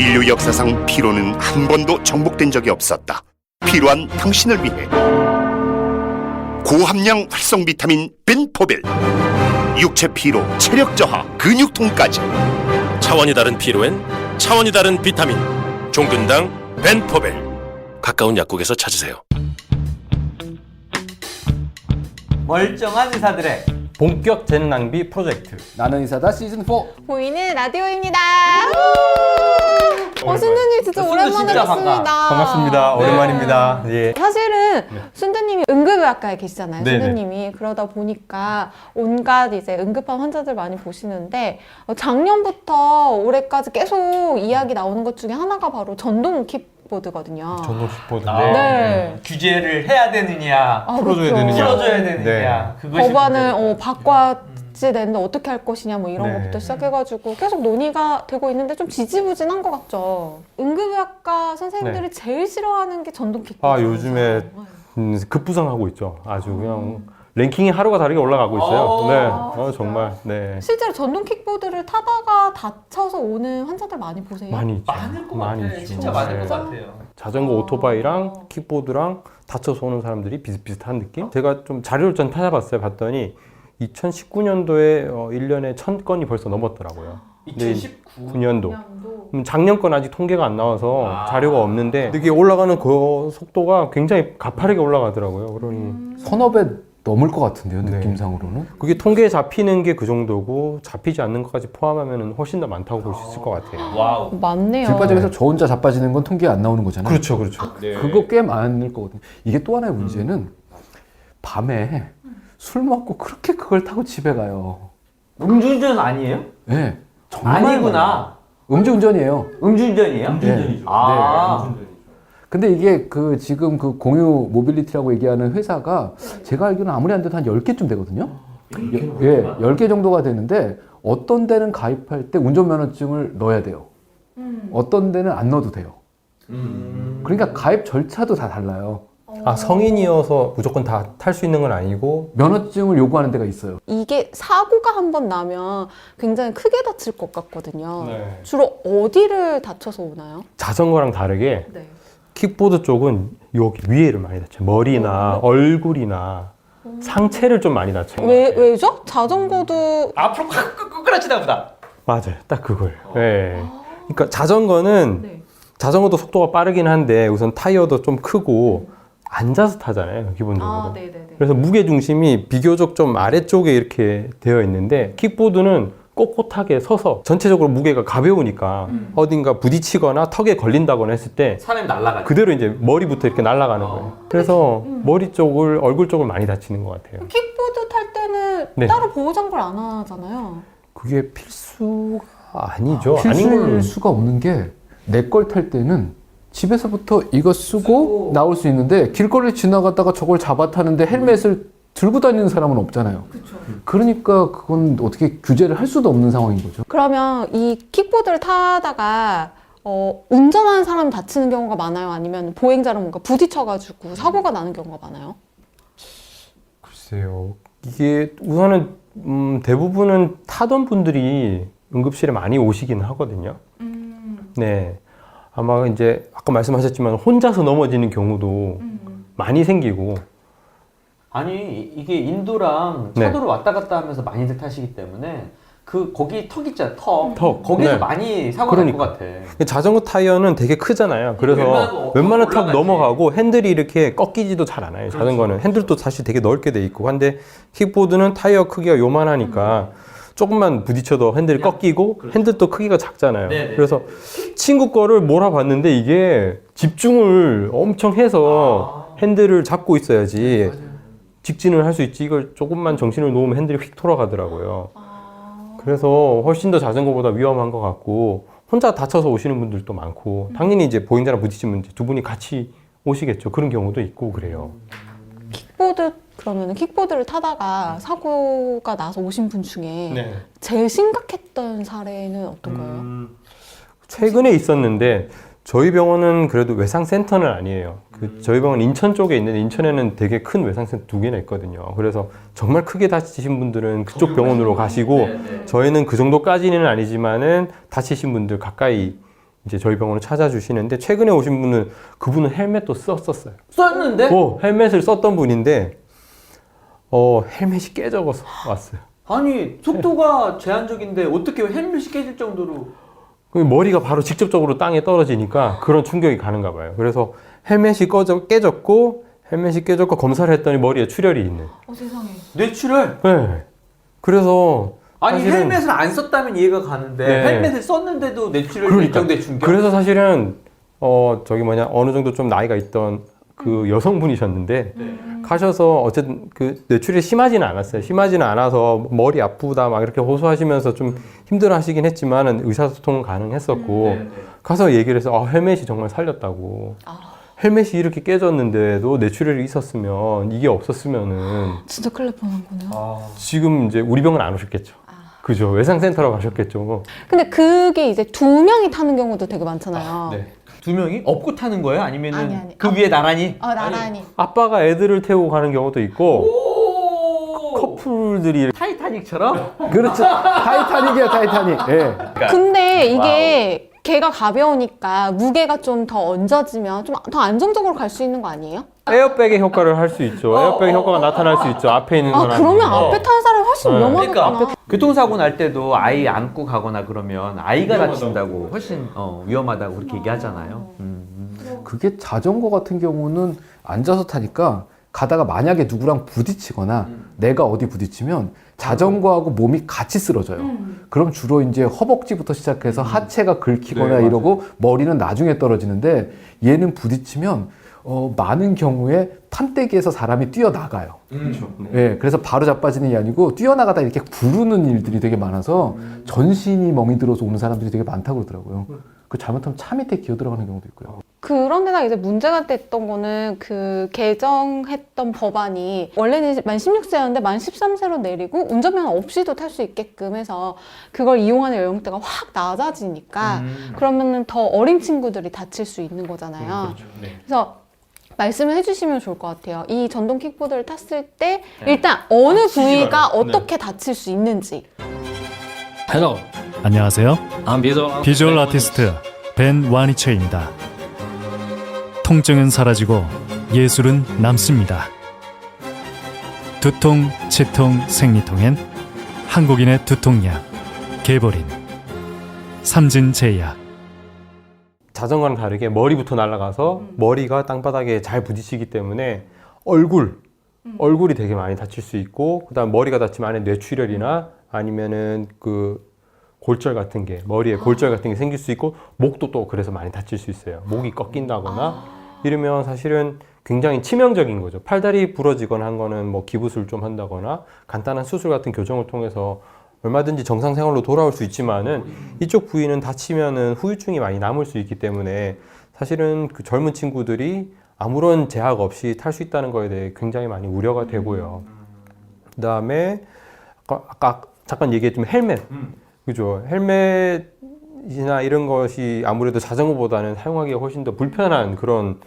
인류 역사상 피로는 한 번도 정복된 적이 없었다. 필요한 당신을 위해 고함량 활성 비타민 벤포벨, 육체 피로, 체력 저하, 근육통까지 차원이 다른 피로엔 차원이 다른 비타민 종근당 벤포벨. 가까운 약국에서 찾으세요. 멀쩡한 의사들의 본격 재능 낭비 프로젝트. 나는 의사다 시즌 4. 보이는 라디오입니다. 순두님 진짜 순두 오랜만에 진짜 뵙습니다. 반갑습니다. 네. 오랜만입니다. 예. 사실은 순두님이 응급의학과에 계시잖아요. 네네. 순두님이 그러다 보니까 온갖 이제 응급한 환자들 많이 보시는데 작년부터 올해까지 계속 이야기 나오는 것 중에 하나가 바로 전동 킥보드거든요. 전동 킥보드인데 네. 규제를 해야 되느냐, 아, 풀어줘야 그렇죠. 되느냐. 풀어줘야 되느냐. 네. 그것이 법안을 문제죠. 바꿔지 되는데 어떻게 할 것이냐 뭐 이런 네. 것부터 시작해가지고 계속 논의가 되고 있는데 좀 지지부진한 것 같죠. 응급의학과 선생님들이 제일 싫어하는 게 전동 킥보드. 아, 요즘에 급부상하고 있죠. 아주 그냥 랭킹이 하루가 다르게 올라가고 있어요. 네. 정말. 네. 실제로 전동 킥보드를 타다가 다쳐서 오는 환자들 많이 보세요? 많이 있죠. 많을 것 많이 같아요. 있죠. 진짜 많을 네. 것 같아요. 자전거 오토바이랑 킥보드랑 다쳐서 오는 사람들이 비슷비슷한 느낌? 제가 좀 자료를 좀 찾아봤어요. 봤더니 2019년도에 1년에 1000건이 벌써 넘었더라고요. 2019년. 9년도. 작년 건 아직 통계가 안 나와서 아. 자료가 없는데 이게 올라가는 그 속도가 굉장히 가파르게 올라가더라고요. 그러니 서너 배 넘을 것 같은데요, 네. 느낌상으로는. 그게 통계에 잡히는 게 그 정도고 잡히지 않는 것까지 포함하면 훨씬 더 많다고 볼 수 있을 것 같아요. 와우. 많네요. 길바닥에서 저 혼자 자빠지는 건 통계에 안 나오는 거잖아요. 그렇죠, 그렇죠. 그거 꽤 많을 거거든요. 이게 또 하나의 문제는 밤에 술 먹고 그렇게 그걸 타고 집에 가요. 음주운전 아니에요? 네. 정말 아니구나. 음주운전이에요. 음주운전이에요? 네. 아. 근데 이게 지금 그 공유 모빌리티라고 얘기하는 회사가 제가 알기로는 아무리 안 돼도 한 10개쯤 되거든요. 예, 10개 정도가 되는데 어떤 데는 가입할 때 운전면허증을 넣어야 돼요. 어떤 데는 안 넣어도 돼요. 그러니까 가입 절차도 다 달라요. 아, 성인이어서 무조건 다 탈 수 있는 건 아니고 면허증을 요구하는 데가 있어요. 이게 사고가 한 번 나면 굉장히 크게 다칠 것 같거든요. 네. 주로 어디를 다쳐서 오나요? 자전거랑 다르게 네. 킥보드 쪽은 여기 위에를 많이 다쳐요. 머리나 얼굴이나 상체를 좀 많이 다쳐요. 왜죠? 자전거도 앞으로 끄끄끄라치다 보다. 맞아요. 딱 그걸. 네. 그러니까 자전거는 네. 자전거도 속도가 빠르긴 한데 우선 타이어도 좀 크고 앉아서 타잖아요. 기본적으로. 네네네. 그래서 무게 중심이 비교적 좀 아래쪽에 이렇게 되어 있는데 킥보드는 꼿꼿하게 서서 전체적으로 무게가 가벼우니까 어딘가 부딪히거나 턱에 걸린다거나 했을 때 사람이 날아가죠. 그대로 이제 머리부터 이렇게 날아가는 거예요. 그래서 머리 쪽을, 얼굴 쪽을 많이 다치는 것 같아요. 킥보드 탈 때는 네. 따로 보호장구를 안 하잖아요. 그게 필수가 아니죠. 아닌 걸로. 필수일 수가 없는 게 내 걸 탈 때는 집에서부터 이거 쓰고 나올 수 있는데 길거리 지나가다가 저걸 잡아 타는데 헬멧을 들고 다니는 사람은 없잖아요. 그러니까 그건 어떻게 규제를 할 수도 없는 상황인 거죠. 그러면 이 킥보드를 타다가 운전하는 사람이 다치는 경우가 많아요? 아니면 보행자랑 뭔가 부딪혀가지고 사고가 나는 경우가 많아요? 글쎄요. 이게 우선은 대부분은 타던 분들이 응급실에 많이 오시긴 하거든요. 네. 아마 이제 아까 말씀하셨지만 혼자서 넘어지는 경우도 많이 생기고 아니 이게 인도랑 네. 차도를 왔다 갔다 하면서 많이들 타시기 때문에 거기 턱 있잖아. 턱. 턱. 거기서 네. 많이 사고가 날 것 그러니까. 같아. 자전거 타이어는 되게 크잖아요. 그래서 웬만한 턱 올라가지. 넘어가고 핸들이 이렇게 꺾이지도 잘 않아요. 자전거는 핸들도 사실 되게 넓게 돼 있고 한데 킥보드는 타이어 크기가 요만하니까 조금만 부딪혀도 핸들이 꺾이고 핸들도 크기가 작잖아요. 네네. 그래서 친구 거를 몰아봤는데 이게 집중을 엄청 해서 핸들을 잡고 있어야지 직진을 할 수 있지. 이걸 조금만 정신을 놓으면 핸들이 휙 돌아가더라고요. 그래서 훨씬 더 자전거보다 위험한 것 같고 혼자 다쳐서 오시는 분들도 많고 당연히 이제 보행자랑 부딪히면 이제 두 분이 같이 오시겠죠. 그런 경우도 있고 그래요. 그러면 킥보드를 타다가 사고가 나서 오신 분 중에 네. 제일 심각했던 사례는 어떤 거예요? 최근에 있었는데 저희 병원은 그래도 외상센터는 아니에요. 저희 병원 인천 쪽에 있는데 인천에는 되게 큰 외상센터 2개나 있거든요. 그래서 정말 크게 다치신 분들은 그쪽 병원으로 가시고 저희는 그 정도까지는 아니지만은 다치신 분들 가까이 이제 저희 병원을 찾아주시는데 최근에 오신 분은 그분은 헬멧도 썼었어요. 썼는데? 헬멧을 썼던 분인데 헬멧이 깨져서 왔어요. 아니 속도가 제한적인데 어떻게 헬멧이 깨질 정도로? 그 머리가 바로 직접적으로 땅에 떨어지니까 그런 충격이 가는가 봐요. 그래서 헬멧이 깨졌고 검사를 했더니 머리에 출혈이 있는. 세상에. 뇌출혈? 네. 그래서 아니 사실은- 헬멧을 안 썼다면 이해가 가는데 네. 헬멧을 썼는데도 뇌출혈 그러니까. 결정돼 충격. 그래서 사실은 어느 정도 좀 나이가 있던 그 여성분이셨는데 가셔서 어쨌든 그 뇌출혈이 심하지는 않았어요. 심하지는 않아서 머리 아프다 막 이렇게 호소하시면서 좀 힘들어하시긴 했지만은 의사소통은 가능했었고 가서 얘기를 해서 헬멧이 정말 살렸다고. 헬멧이 이렇게 깨졌는데도 뇌출혈이 있었으면 이게 없었으면은 진짜 큰일 날 뻔한구나. 지금 이제 우리 병원 안 오셨겠죠. 그죠? 외상센터로 가셨겠죠. 근데 그게 이제 2명이 타는 경우도 되게 많잖아요. 네. 2명이 업고 타는 거예요? 아니면은 아니. 그 위에 나란히? 나란히. 아빠가 애들을 태우고 가는 경우도 있고 커플들이 타이타닉처럼? 그렇죠. 타이타닉이야, 타이타닉. 예. 근데 이게 걔가 가벼우니까 무게가 좀 더 얹어지면 좀 더 안정적으로 갈 수 있는 거 아니에요? 에어백의 효과를 할 수 있죠. 에어백의 효과가 나타날 수 있죠. 앞에 있는 사람. 그러면 앞에 타는 사람이 훨씬 네. 위험하겠구나. 그러니까 교통사고 날 때도 아이 안고 가거나 그러면 아이가 다친다고 훨씬 위험하다고 그렇게 얘기하잖아요. 그게 자전거 같은 경우는 앉아서 타니까 가다가 만약에 누구랑 부딪히거나 내가 어디 부딪히면 자전거하고 몸이 같이 쓰러져요. 그럼 주로 이제 허벅지부터 시작해서 하체가 긁히거나 네, 이러고 머리는 나중에 떨어지는데 얘는 부딪히면 많은 경우에 판때기에서 사람이 뛰어나가요. 예, 그래서 바로 자빠지는 게 아니고 뛰어나가다 이렇게 구르는 일들이 되게 많아서 전신이 멍이 들어서 오는 사람들이 되게 많다고 그러더라고요. 그 잘못하면 차 밑에 기어 들어가는 경우도 있고요. 그런데다 이제 문제가 됐던 거는 그 개정했던 법안이 원래는 만 16세였는데 만 13세로 내리고 운전면허 없이도 탈 수 있게끔 해서 그걸 이용하는 연령대가 확 낮아지니까 그러면은 더 어린 친구들이 다칠 수 있는 거잖아요. 그래서 말씀을 해주시면 좋을 것 같아요. 이 전동 킥보드를 탔을 때 일단 어느 부위가 어떻게 다칠 수 있는지. Hello, 안녕하세요. I'm visual 비주얼 아티스트 벤 와니처입니다. 통증은 사라지고 예술은 남습니다. 두통, 치통, 생리통엔 한국인의 두통약 개보린 삼진제약. 자전거랑 다르게 머리부터 날아가서 머리가 땅바닥에 잘 부딪히기 때문에 얼굴이 되게 많이 다칠 수 있고 그다음 머리가 다치면 안에 뇌출혈이나 아니면은 그 골절 같은 게 머리에 골절 같은 게 생길 수 있고 목도 또 그래서 많이 다칠 수 있어요. 목이 꺾인다거나 이러면 사실은 굉장히 치명적인 거죠. 팔다리 부러지거나 한 거는 뭐 기부술 좀 한다거나 간단한 수술 같은 교정을 통해서 얼마든지 정상 생활로 돌아올 수 있지만은 이쪽 부위는 다치면은 후유증이 많이 남을 수 있기 때문에 사실은 그 젊은 친구들이 아무런 제약 없이 탈 수 있다는 거에 대해 굉장히 많이 우려가 되고요. 그다음에 아까 잠깐 얘기했지만 헬멧. 그죠? 헬멧이나 이런 것이 아무래도 자전거보다는 사용하기가 훨씬 더 불편한 그런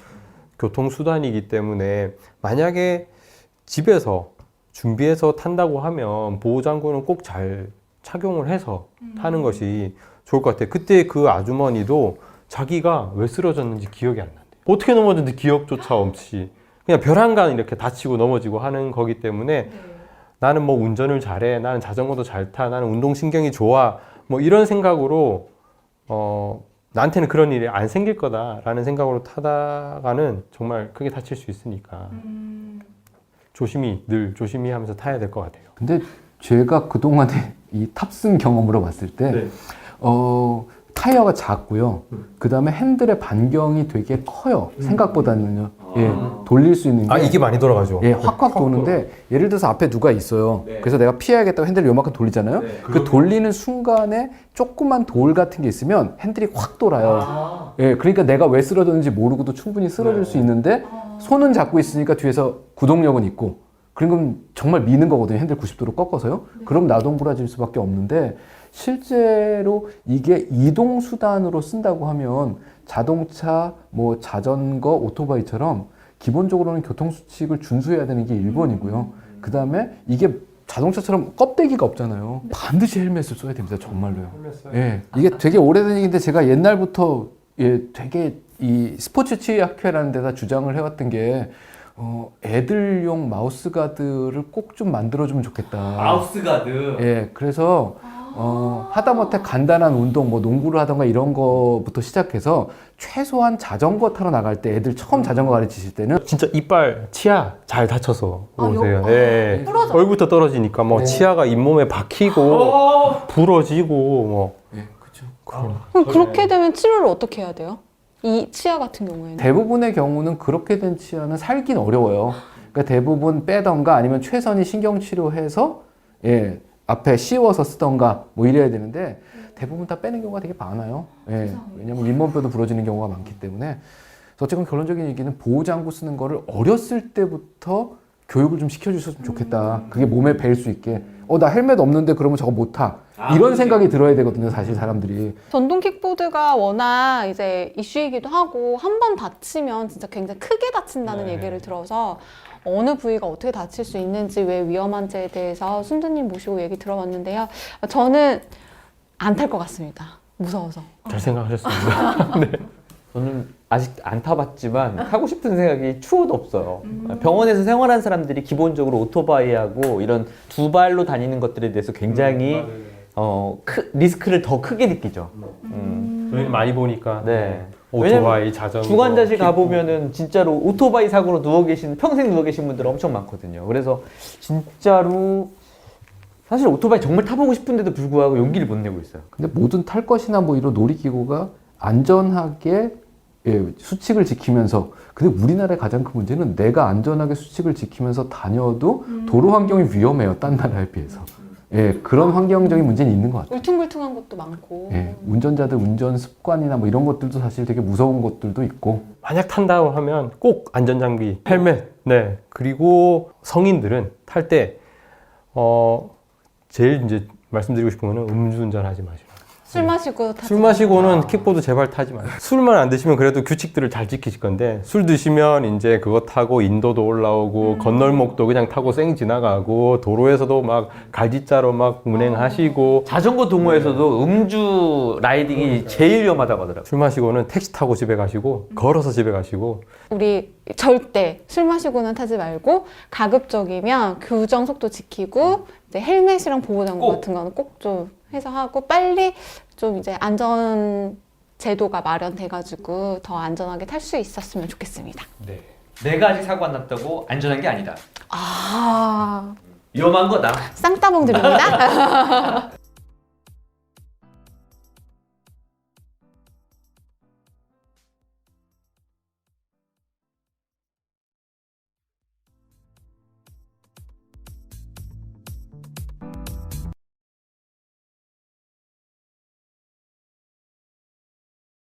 교통수단이기 때문에 만약에 집에서 준비해서 탄다고 하면 보호장구는 꼭 잘 착용을 해서 타는 것이 좋을 것 같아요. 그때 그 아주머니도 자기가 왜 쓰러졌는지 기억이 안 난대요. 어떻게 넘어졌는지 기억조차 없이 그냥 벼랑간 이렇게 다치고 넘어지고 하는 거기 때문에 나는 뭐 운전을 잘해, 나는 자전거도 잘 타, 나는 운동신경이 좋아 뭐 이런 생각으로 나한테는 그런 일이 안 생길 거다라는 생각으로 타다가는 정말 크게 다칠 수 있으니까 늘 조심히 하면서 타야 될 것 같아요. 근데 제가 그동안에 이 탑승 경험으로 봤을 때 타이어가 작고요. 그 다음에 핸들의 반경이 되게 커요. 생각보다는요. 예, 돌릴 수 있는 게 이게 많이 돌아가죠. 예, 확확 도는데 예를 들어서 앞에 누가 있어요. 그래서 내가 피해야겠다고 핸들을 요만큼 돌리잖아요. 그 돌리는 순간에 조그만 돌 같은 게 있으면 핸들이 확 돌아요. 예, 그러니까 내가 왜 쓰러졌는지 모르고도 충분히 쓰러질 수 있는데 손은 잡고 있으니까 뒤에서 구동력은 있고 그럼 정말 미는 거거든요. 핸들 90도로 꺾어서요. 그럼 나동부라질 수밖에 없는데 실제로 이게 이동수단으로 쓴다고 하면 자동차, 뭐 자전거, 오토바이처럼 기본적으로는 교통수칙을 준수해야 되는 게 1번이고요. 그 다음에 이게 자동차처럼 껍데기가 없잖아요. 반드시 헬멧을 써야 됩니다. 정말로요. 예, 이게 되게 오래된 얘기인데 제가 옛날부터 되게 이 스포츠 치의학회라는 데다 주장을 해왔던 게 애들용 마우스 가드를 꼭 좀 만들어주면 좋겠다. 마우스 가드. 예, 그래서 하다못해 간단한 운동, 뭐 농구를 하던가 이런 거부터 시작해서 최소한 자전거 타러 나갈 때 애들 처음 자전거 가르치실 때는 진짜 이빨, 치아 잘 다쳐서 아, 오세요. 아, 예. 부러져. 얼굴부터 떨어지니까 뭐 네. 치아가 잇몸에 박히고 부러지고 뭐 예, 그렇죠. 그럼 그렇게 되면 치료를 어떻게 해야 돼요? 이 치아 같은 경우에는? 대부분의 경우는 그렇게 된 치아는 살긴 어려워요. 그러니까 대부분 빼던가 아니면 최선희 신경치료해서 앞에 씌워서 쓰던가 뭐 이래야 되는데 대부분 다 빼는 경우가 되게 많아요. 왜냐면 잇몸뼈도 부러지는 경우가 많기 때문에. 그래서 어쨌든 결론적인 얘기는 보호장구 쓰는 거를 어렸을 때부터 교육을 좀 시켜주셨으면 좋겠다. 그게 몸에 배일 수 있게. 나 헬멧 없는데 그러면 저거 못 타. 이런 생각이 들어야 되거든요, 사실 사람들이. 전동 킥보드가 워낙 이제 이슈이기도 하고 한 번 다치면 진짜 굉장히 크게 다친다는 얘기를 들어서 어느 부위가 어떻게 다칠 수 있는지 왜 위험한지에 대해서 순두님 모시고 얘기 들어봤는데요. 저는 안 탈 것 같습니다. 무서워서. 잘 생각하셨습니다. 네. 저는 아직 안 타봤지만 타고 싶은 생각이 추워도 없어요. 병원에서 생활하는 사람들이 기본적으로 오토바이하고 이런 두 발로 다니는 것들에 대해서 굉장히 리스크를 더 크게 느끼죠. 저희는 많이 보니까 네. 오토바이, 자전거, 중환자실 킥보드. 가보면은 진짜로 오토바이 사고로 평생 누워 계신 분들 엄청 많거든요. 그래서 진짜로 사실 오토바이 정말 타보고 싶은데도 불구하고 용기를 못 내고 있어요. 근데 모든 탈 것이나 뭐 이런 놀이기구가 안전하게 수칙을 지키면서, 근데 우리나라의 가장 큰 문제는 내가 안전하게 수칙을 지키면서 다녀도 도로 환경이 위험해요. 딴 나라에 비해서. 그런 환경적인 문제는 있는 것 같아요. 울퉁불퉁한 것도 많고. 운전자들 운전 습관이나 뭐 이런 것들도 사실 되게 무서운 것들도 있고. 만약 탄다고 하면 꼭 안전장비, 헬멧. 네. 그리고 성인들은 탈 때 제일 이제 말씀드리고 싶은 거는 음주운전 하지 마시고. 술 마시고 타지 술 마시고는 킥보드 제발 타지 마세요. 술만 안 드시면 그래도 규칙들을 잘 지키실 건데, 술 드시면 이제 그거 타고 인도도 올라오고 건널목도 그냥 타고 쌩 지나가고 도로에서도 막 갈지자로 막 운행하시고. 자전거 동호회에서도 음주 라이딩이 제일 위험하다고 하더라고요. 술 마시고는 택시 타고 집에 가시고 걸어서 집에 가시고. 우리 절대 술 마시고는 타지 말고 가급적이면 규정 속도 지키고 이제 헬멧이랑 보호장구 같은 거는 꼭 좀 해서 하고 빨리 좀 이제 안전 제도가 마련돼가지고 더 안전하게 탈 수 있었으면 좋겠습니다. 네. 내가 아직 사고 안 났다고 안전한 게 아니다. 아, 위험한 거다. 쌍따봉 드립니다.